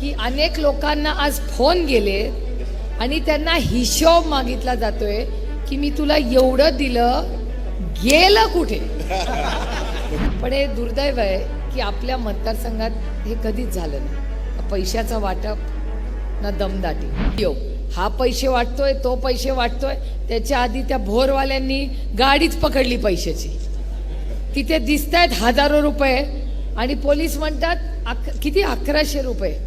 की अनेक लोकांना आज फोन गेले आणि त्यांना हिशोब मागितला जातोय की मी तुला एवढं दिलं, गेलं कुठे. पण हे दुर्दैव आहे की आपल्या मतदारसंघात हे कधीच झालं नाही. पैशाचं वाटप ना दमदाटी. हा पैसे वाटतोय, तो पैसे वाटतोय. त्याच्या आधी त्या भोरवाल्यांनी गाडीच पकडली पैशाची. तिथे दिसत आहेत हजारो रुपये आणि पोलीस म्हणतात किती 1100 रुपये.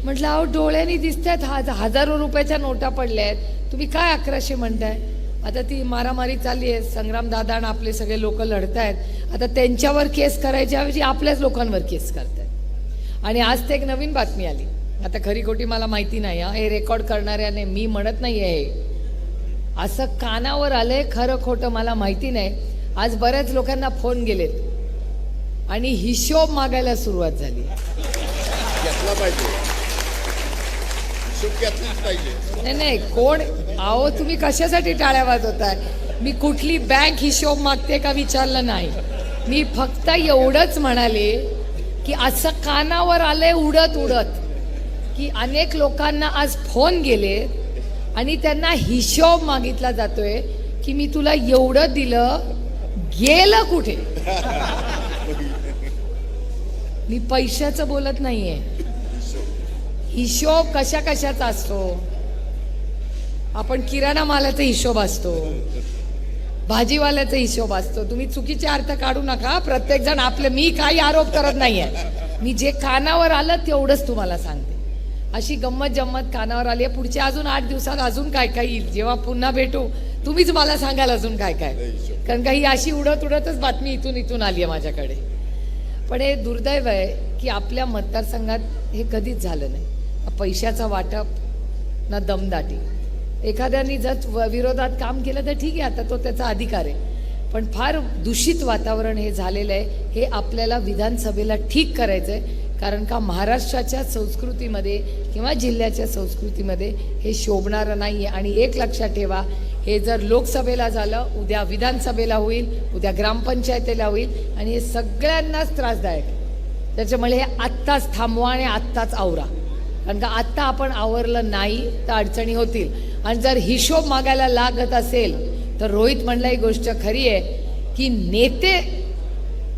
म्हटलं अहो डोळ्यांनी दिसत आहेत हजारो रुपयाच्या नोटा पडल्या आहेत, तुम्ही काय 1100 म्हणताय. आता ती मारामारी चालली आहे. संग्राम दादा आणि आपले सगळे लोक लढत आहेत. आता त्यांच्यावर केस करायच्या ऐवजी आपल्याच लोकांवर केस करतायत. आणि आज ते एक नवीन बातमी आली. आता खरी खोटी मला माहिती नाही, हे रेकॉर्ड करणाऱ्याने, मी म्हणत नाही आहे, असं कानावर आलंय. खरं खोटं मला माहिती नाही. आज बऱ्याच लोकांना फोन गेलेत आणि हिशोब मागायला सुरुवात झाली. नाही कोण अहो तुम्ही कशासाठी टाळ्या वाजवताय. मी कुठली बँक हिशोब मागते का विचारलं नाही. मी फक्त एवढंच म्हणाले की असं कानावर आलंय उडत उडत की अनेक लोकांना आज फोन गेले आणि त्यांना हिशोब मागितला जातोय की मी तुला एवढं दिलं, गेलं कुठे. मी पैशाचं बोलत नाहीये. हिशोब कशा कशाचा असतो. आपण किराणा मालाचा हिशोब असतो, भाजीवाल्याचा हिशोब असतो. तुम्ही चुकीचे अर्थ काढू नका. प्रत्येक जण आपले, मी काही आरोप करत नाहीये. मी जे कानावर आलं तेवढंच तुम्हाला सांगते. अशी गंमत जम्मत कानावर आली आहे. पुढच्या अजून 8 दिवसात अजून काय काय येईल. जेव्हा पुन्हा भेटू तुम्हीच मला सांगाल अजून काय काय. कारण का ही अशी उडत उडतच बातमी इथून आली आहे माझ्याकडे. पण हे दुर्दैव आहे की आपल्या मतदारसंघात हे कधीच झालं नाही. पैशाचं वाटप ना दमदाटी. एखाद्याने जर विरोधात काम केलं तर ठीक आहे, आता तो त्याचा अधिकार आहे. पण फार दूषित वातावरण हे झालेलं आहे. हे आपल्याला विधानसभेला ठीक करायचं आहे. कारण का महाराष्ट्राच्या संस्कृतीमध्ये किंवा जिल्ह्याच्या संस्कृतीमध्ये हे शोभणारं नाही आहे. आणि एक लक्षात ठेवा, हे जर लोकसभेला झालं, उद्या विधानसभेला होईल, उद्या ग्रामपंचायतीला होईल आणि हे सगळ्यांनाच त्रासदायक आहे. त्याच्यामुळे हे आत्ताच थांबवा आणि आत्ताच आवरा. कारण का आत्ता आपण आवरलं नाही तर अडचणी होतील. आणि जर हिशोब मागायला लागत असेल तर रोहित म्हणला ही गोष्ट खरी आहे की नेते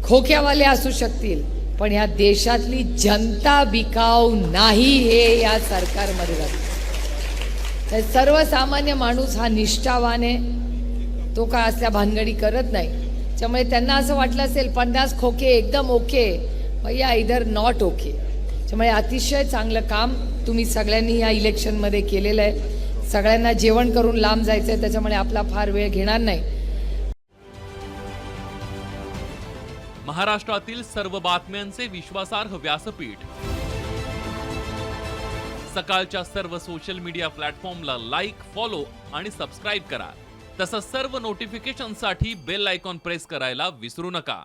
खोक्यावाले असू शकतील, पण ह्या देशातली जनता बिकाऊ नाही हे या सरकारमध्ये जातं. सर्वसामान्य माणूस हा निष्ठावान आहे. तो काय असल्या भानगडी करत नाही. त्यामुळे त्यांना असं वाटलं असेल 50 खोके एकदम ओके, भैया इधर नॉट ओके. त्यामुळे अतिशय चांगलं काम तुम्ही सगळ्यांनी या इलेक्शनमध्ये केलेलं आहे. सगळ्यांना जेवण करून लांब जायचं आहे, त्याच्यामुळे आपला फार वेळ घेणार नाही. महाराष्ट्रातील सर्व बातम्यांचे विश्वासार्ह व्यासपीठ. सकाळच्या सर्व सोशल मीडिया प्लॅटफॉर्मला लाईक, फॉलो आणि सबस्क्राईब करा. तसंच सर्व नोटिफिकेशनसाठी बेल आयकॉन प्रेस करायला विसरू नका.